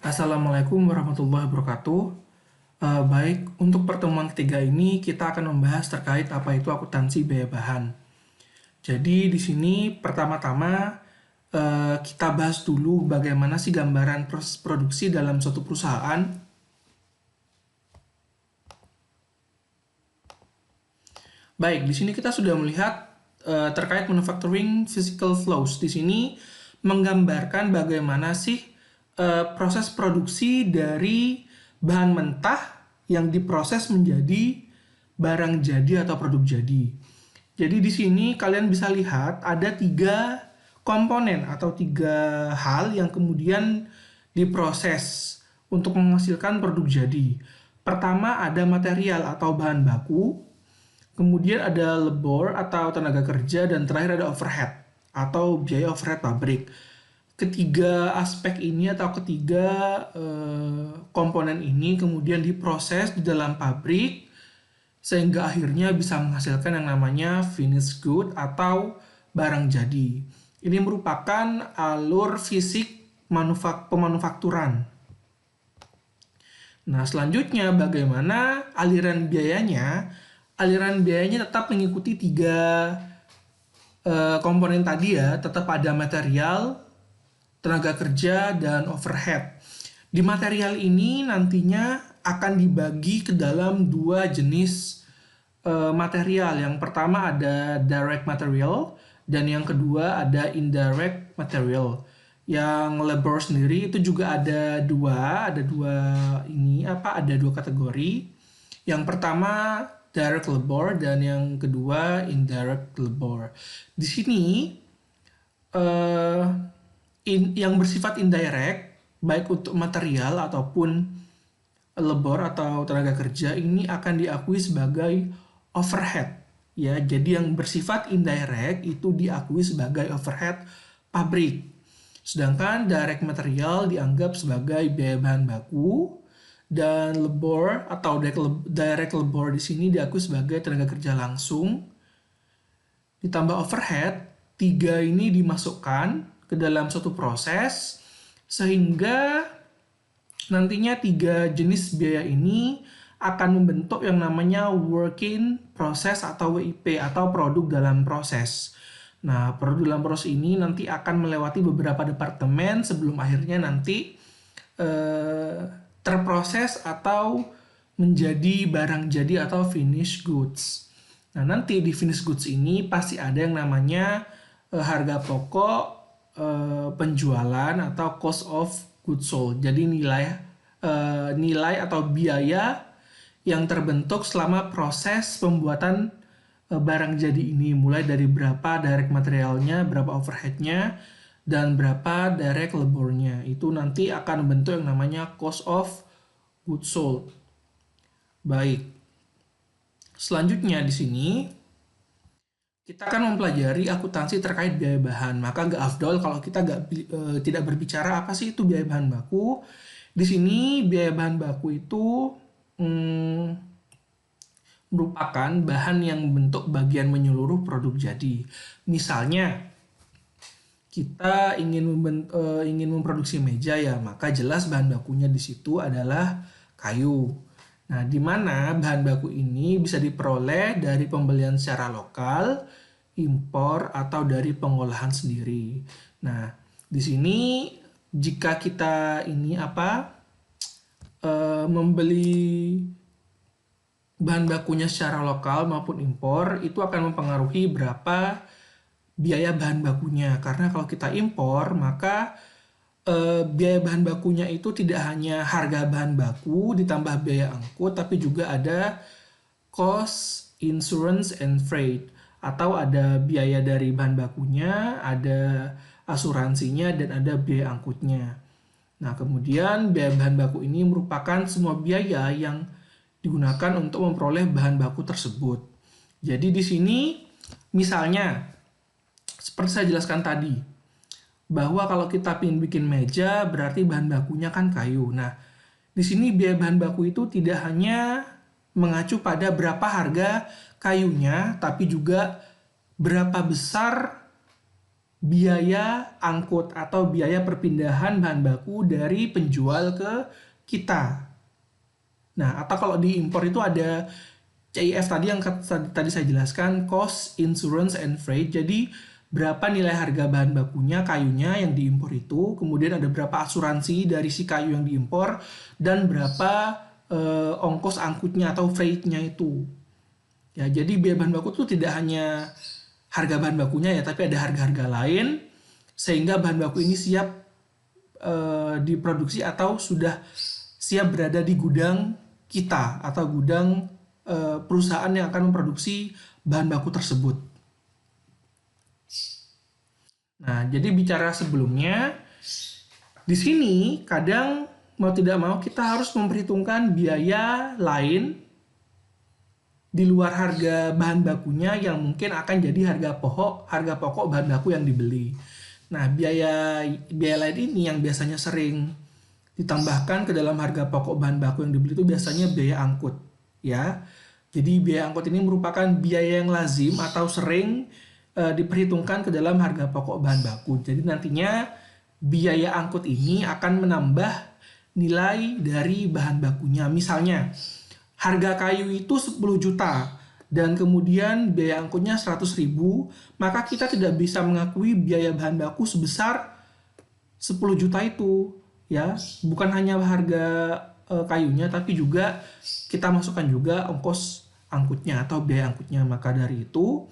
Assalamualaikum warahmatullahi wabarakatuh. Baik, untuk pertemuan ketiga ini kita akan membahas terkait apa itu akuntansi biaya bahan. Jadi di sini pertama-tama kita bahas dulu bagaimana sih gambaran proses produksi dalam suatu perusahaan. Baik, di sini kita sudah melihat terkait manufacturing physical flows. Di sini menggambarkan bagaimana sih proses produksi dari bahan mentah yang diproses menjadi barang jadi atau produk jadi. Jadi di sini kalian bisa lihat ada 3 komponen atau 3 hal yang kemudian diproses untuk menghasilkan produk jadi. Pertama ada material atau bahan baku, kemudian ada labor atau tenaga kerja, dan terakhir ada overhead atau biaya overhead pabrik. Ketiga aspek ini atau ketiga komponen ini kemudian diproses di dalam pabrik sehingga akhirnya bisa menghasilkan yang namanya finished good atau barang jadi. Ini merupakan alur fisik pemanufakturan. Nah, selanjutnya bagaimana aliran biayanya? Aliran biayanya tetap mengikuti 3 komponen tadi ya, tetap ada material, tenaga kerja, dan overhead. Di material ini nantinya akan dibagi ke dalam 2 jenis material. Yang pertama ada direct material dan yang kedua ada indirect material. Yang labor sendiri itu juga ada dua kategori. Yang pertama direct labor dan yang kedua indirect labor. Di sini yang bersifat indirect baik untuk material ataupun labor atau tenaga kerja ini akan diakui sebagai overhead ya. Jadi yang bersifat indirect itu diakui sebagai overhead pabrik. Sedangkan direct material dianggap sebagai biaya bahan baku, dan labor atau direct labor di sini diakui sebagai tenaga kerja langsung. Ditambah overhead, 3 ini dimasukkan ke dalam suatu proses sehingga nantinya 3 jenis biaya ini akan membentuk yang namanya work in process atau WIP atau produk dalam proses. Nah, produk dalam proses ini nanti akan melewati beberapa departemen sebelum akhirnya nanti terproses atau menjadi barang jadi atau finished goods. Nah, nanti di finished goods ini pasti ada yang namanya harga pokok, penjualan atau cost of goods sold. Jadi nilai atau biaya yang terbentuk selama proses pembuatan barang jadi ini, mulai dari berapa direct materialnya, berapa overheadnya, dan berapa direct labornya. Itu nanti akan membentuk yang namanya cost of goods sold. Baik. Selanjutnya di sini kita akan mempelajari akuntansi terkait biaya bahan. Maka nggak afdol kalau kita tidak berbicara apa sih itu biaya bahan baku. Di sini biaya bahan baku itu merupakan bahan yang membentuk bagian menyeluruh produk jadi. Misalnya kita ingin memproduksi meja ya, maka jelas bahan bakunya di situ adalah kayu. Nah, di mana bahan baku ini bisa diperoleh dari pembelian secara lokal, impor, atau dari pengolahan sendiri. Nah, di sini jika kita membeli bahan bakunya secara lokal maupun impor, itu akan mempengaruhi berapa biaya bahan bakunya. Karena kalau kita impor, maka biaya bahan bakunya itu tidak hanya harga bahan baku ditambah biaya angkut, tapi juga ada cost, insurance, and freight. Atau ada biaya dari bahan bakunya, ada asuransinya, dan ada biaya angkutnya. Nah, kemudian biaya bahan baku ini merupakan semua biaya yang digunakan untuk memperoleh bahan baku tersebut. Jadi di sini misalnya seperti saya jelaskan tadi, bahwa kalau kita ingin bikin meja berarti bahan bakunya kan kayu. Nah, di sini biaya bahan baku itu tidak hanya mengacu pada berapa harga kayunya, tapi juga berapa besar biaya angkut atau biaya perpindahan bahan baku dari penjual ke kita. Nah, atau kalau di impor itu ada CIF tadi yang tadi saya jelaskan, cost, insurance, and freight. Jadi berapa nilai harga bahan bakunya, kayunya yang diimpor itu, kemudian ada berapa asuransi dari si kayu yang diimpor, dan berapa ongkos angkutnya atau freight-nya itu. Ya, jadi biaya bahan baku itu tidak hanya harga bahan bakunya ya, tapi ada harga-harga lain sehingga bahan baku ini siap diproduksi atau sudah siap berada di gudang kita atau gudang perusahaan yang akan memproduksi bahan baku tersebut. Nah, jadi bicara sebelumnya, di sini kadang mau tidak mau kita harus memperhitungkan biaya lain di luar harga bahan bakunya yang mungkin akan jadi harga pokok bahan baku yang dibeli. Nah, biaya lain ini yang biasanya sering ditambahkan ke dalam harga pokok bahan baku yang dibeli itu biasanya biaya angkut, ya. Jadi biaya angkut ini merupakan biaya yang lazim atau sering diperhitungkan ke dalam harga pokok bahan baku. Jadi nantinya biaya angkut ini akan menambah nilai dari bahan bakunya. Misalnya, harga kayu itu 10 juta dan kemudian biaya angkutnya 100.000, maka kita tidak bisa mengakui biaya bahan baku sebesar 10 juta itu, ya. Bukan hanya harga kayunya, tapi juga kita masukkan juga ongkos angkutnya atau biaya angkutnya. Maka dari itu,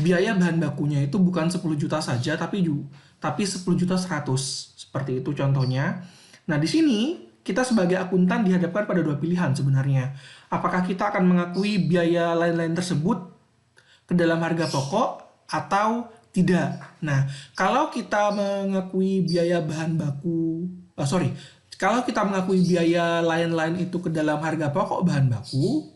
biaya bahan bakunya itu bukan 10 juta saja, tapi 10 juta 100. Seperti itu contohnya. Nah, di sini kita sebagai akuntan dihadapkan pada dua pilihan sebenarnya. Apakah kita akan mengakui biaya lain-lain tersebut ke dalam harga pokok atau tidak. Nah, kalau kita mengakui biaya bahan baku, kalau kita mengakui biaya lain-lain itu ke dalam harga pokok bahan baku,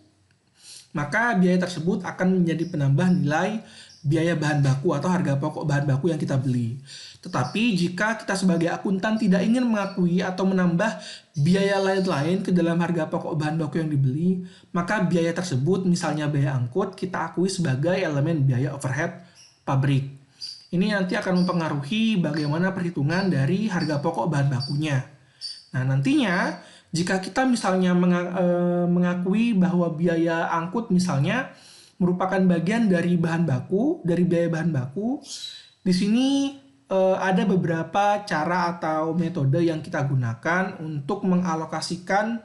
maka biaya tersebut akan menjadi penambah nilai biaya bahan baku atau harga pokok bahan baku yang kita beli. Tetapi jika kita sebagai akuntan tidak ingin mengakui atau menambah biaya lain-lain ke dalam harga pokok bahan baku yang dibeli, maka biaya tersebut, misalnya biaya angkut, kita akui sebagai elemen biaya overhead pabrik. Ini nanti akan mempengaruhi bagaimana perhitungan dari harga pokok bahan bakunya. Nah, nantinya jika kita misalnya mengakui bahwa biaya angkut misalnya merupakan bagian dari bahan baku, dari biaya bahan baku, di sini ada beberapa cara atau metode yang kita gunakan untuk mengalokasikan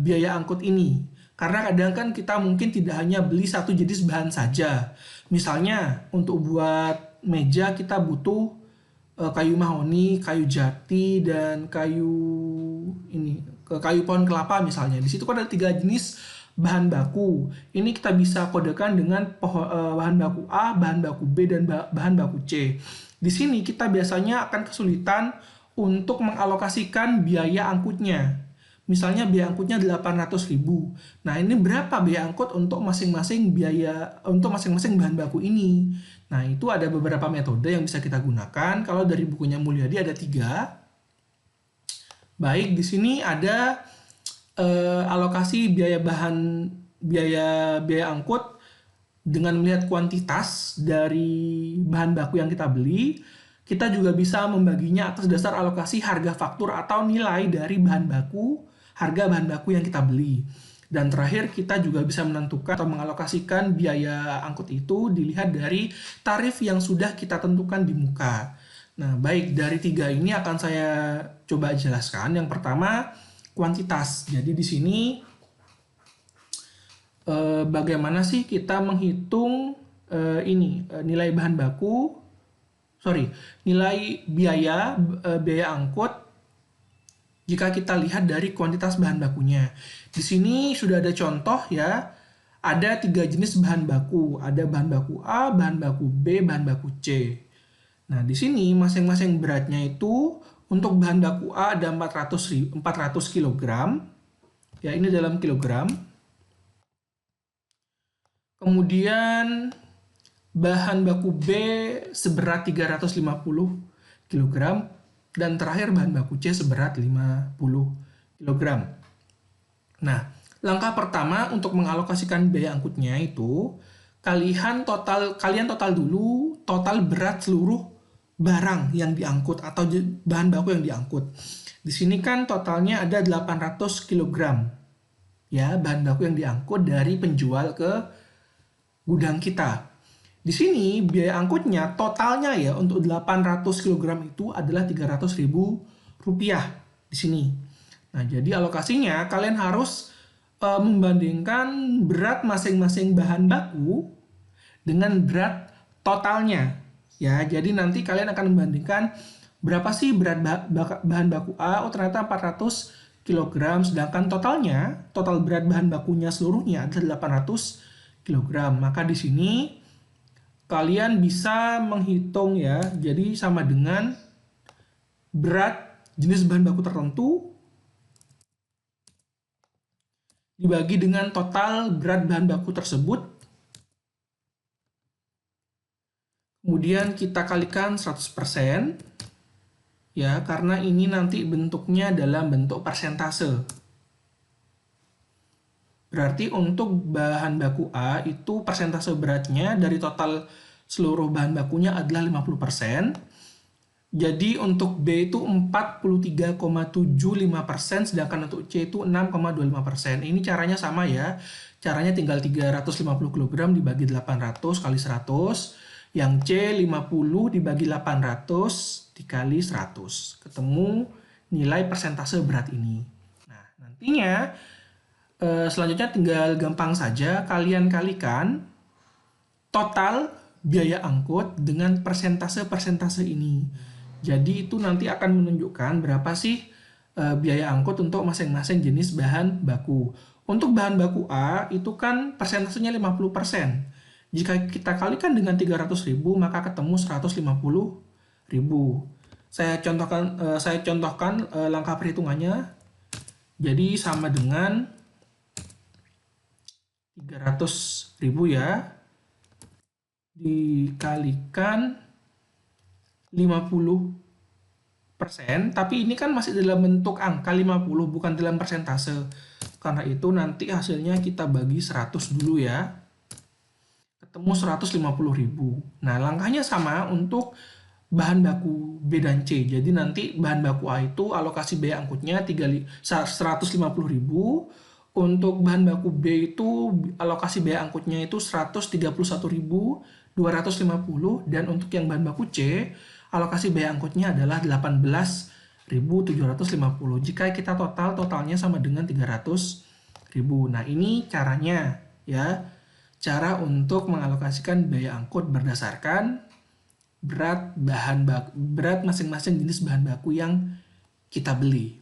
biaya angkut ini. Karena kadang kan kita mungkin tidak hanya beli satu jenis bahan saja. Misalnya untuk buat meja kita butuh kayu mahoni, kayu jati, dan kayu pohon kelapa misalnya. Di situ kan ada 3 jenis bahan baku. Ini kita bisa kodekan dengan bahan baku A, bahan baku B, dan bahan baku C. Di sini kita biasanya akan kesulitan untuk mengalokasikan biaya angkutnya. Misalnya biaya angkutnya 800.000. Nah, ini berapa biaya angkut untuk masing-masing bahan baku ini? Nah, itu ada beberapa metode yang bisa kita gunakan. Kalau dari bukunya Mulyadi ada 3. Baik, di sini ada alokasi biaya angkut dengan melihat kuantitas dari bahan baku yang kita beli. Kita juga bisa membaginya atas dasar alokasi harga faktur atau nilai dari harga bahan baku yang kita beli. Dan terakhir kita juga bisa menentukan atau mengalokasikan biaya angkut itu dilihat dari tarif yang sudah kita tentukan di muka. Nah, baik, dari 3 ini akan saya coba jelaskan. Yang pertama, kuantitas. Jadi di sini bagaimana sih kita menghitung nilai bahan baku, nilai biaya angkut jika kita lihat dari kuantitas bahan bakunya. Di sini sudah ada contoh ya, ada 3 jenis bahan baku, ada bahan baku A, bahan baku B, bahan baku C. Nah, di sini masing-masing beratnya itu untuk bahan baku A ada 400 kg. Ya, ini dalam kilogram. Kemudian bahan baku B seberat 350 kg. Dan terakhir bahan baku C seberat 50 kg. Nah, langkah pertama untuk mengalokasikan biaya angkutnya itu, kalian total dulu total berat seluruh barang yang diangkut atau bahan baku yang diangkut. Di sini kan totalnya ada 800 kg ya bahan baku yang diangkut dari penjual ke gudang kita. Di sini biaya angkutnya totalnya ya untuk 800 kg itu adalah Rp300.000 di sini. Nah, jadi alokasinya kalian harus membandingkan berat masing-masing bahan baku dengan berat totalnya. Ya, jadi nanti kalian akan membandingkan berapa sih berat bahan baku A? Oh, ternyata 400 kg, sedangkan total berat bahan bakunya seluruhnya adalah 800 kg. Maka di sini kalian bisa menghitung ya, jadi sama dengan berat jenis bahan baku tertentu dibagi dengan total berat bahan baku tersebut. Kemudian kita kalikan 100%. Ya, karena ini nanti bentuknya dalam bentuk persentase. Berarti untuk bahan baku A itu persentase beratnya dari total seluruh bahan bakunya adalah 50%. Jadi untuk B itu 43,75%, sedangkan untuk C itu 6,25%. Ini caranya sama ya. Caranya tinggal 350 kg dibagi 800 kali 100. Yang C 50 dibagi 800 dikali 100. Ketemu nilai persentase berat ini. Nah, nantinya selanjutnya tinggal gampang saja kalian kalikan total biaya angkut dengan persentase-persentase ini. Jadi itu nanti akan menunjukkan berapa sih biaya angkut untuk masing-masing jenis bahan baku. Untuk bahan baku A itu kan persentasenya 50%. Jika kita kalikan dengan 300.000 maka ketemu 150.000. Saya contohkan langkah perhitungannya. Jadi sama dengan 300.000 ya dikalikan 50%, tapi ini kan masih dalam bentuk angka 50, bukan dalam persentase. Karena itu nanti hasilnya kita bagi 100 dulu ya. Ketemu 150.000. Nah, langkahnya sama untuk bahan baku B dan C. Jadi nanti bahan baku A itu alokasi biaya angkutnya 150.000. Untuk bahan baku B itu alokasi biaya angkutnya itu 131.250, dan untuk yang bahan baku C alokasi biaya angkutnya adalah 18.750. Jika kita totalnya sama dengan 300.000. Nah, ini caranya ya. Cara untuk mengalokasikan biaya angkut berdasarkan berat masing-masing jenis bahan baku yang kita beli.